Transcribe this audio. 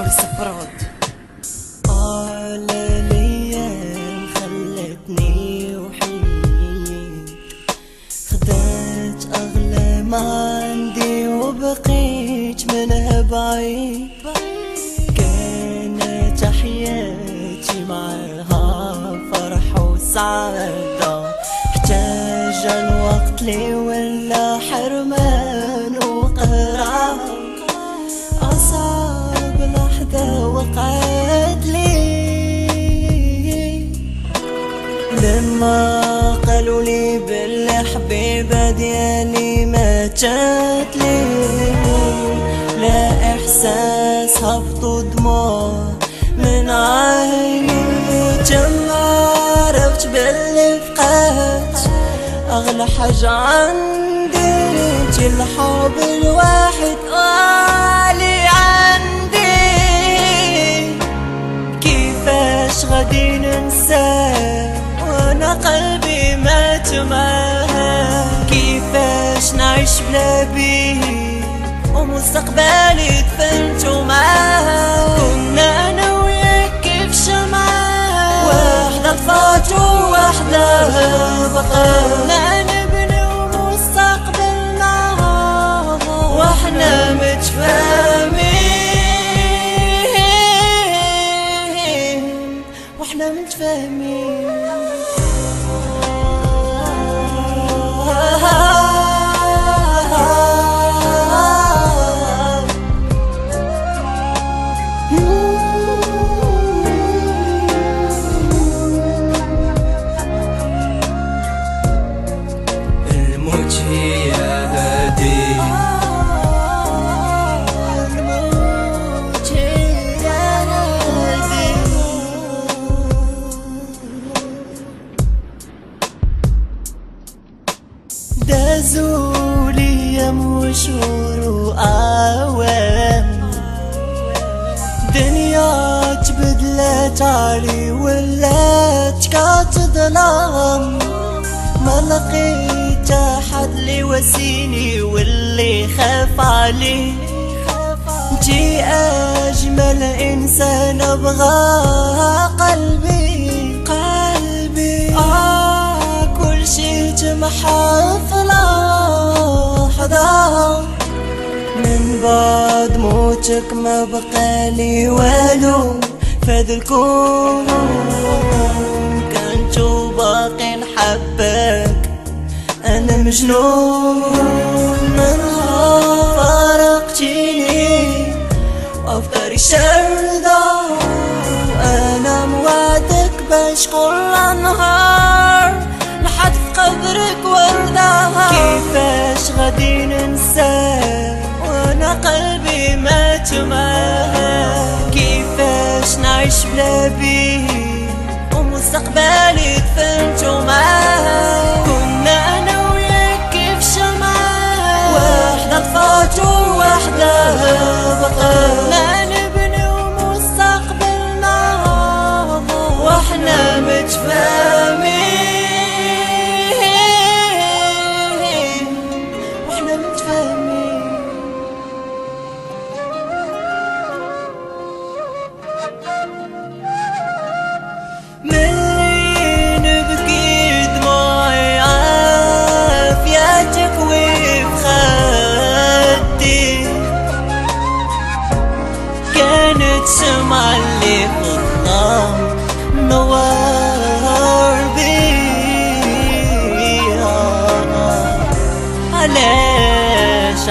السفرات. الايام خلتني وحيد، خدت اغلى ما عندي وبقيت منها بعيد. كانت حياتي معها فرح وسعادة، احتاج الوقت لي ولا حرمان وقهر. أصعب لحظة وقعت لي لما قالوا لي بالحبيبة ديالي ماتت لي. لا إحساس هبط ودموع من عيني، جمع عرفت باللي فقدت أغلى حاجة عندي، انتي الحب الواحد غالي عندي. كيفاش غادي ننساه وانا قلبي مات معاه؟ كيفاش نعيش بلا بيه ومستقبلي دفنتو معاه؟ كنا انا وياك كيف شمعة واحدة طفات وواحدة بقى، نبني ومستقبلنا واحنا متفاهمين، واحنا متفاهمين. الموت هي هادي، الموت هي هادي. دازوا لي ايام وشهور واعوام، دنيا تبدلت علي ولات كتظلام. ما لقيت احد اللي واسيني واللي خاف علي، انتي اجمل انسان ابغاه قلبي. كل شي تمحى في لحظة، من بعد موتك ما بقالي والو فهاد الكون. كنتو باقي نحبك انا مجنون، من فارقتيني وافكاري شردة، وانا موعدك باش كل نهار لحد في قبرك وردة. كيفاش غادي ننساه وانا قلبي مات معاه؟ كيفاش نعيش بلا بيه ومستقبلي دفنتو معاه؟ كنا انا وياك كيف شمعة واحدة طفات وواحدة بقى، نبني ومستقبلنا واحنا متفاهمين، واحنا متفاهمين. ملي نبكي دموعي عافيتك وفي خدي، كانت سمعة اللي في الظلام نوار بيها. علاش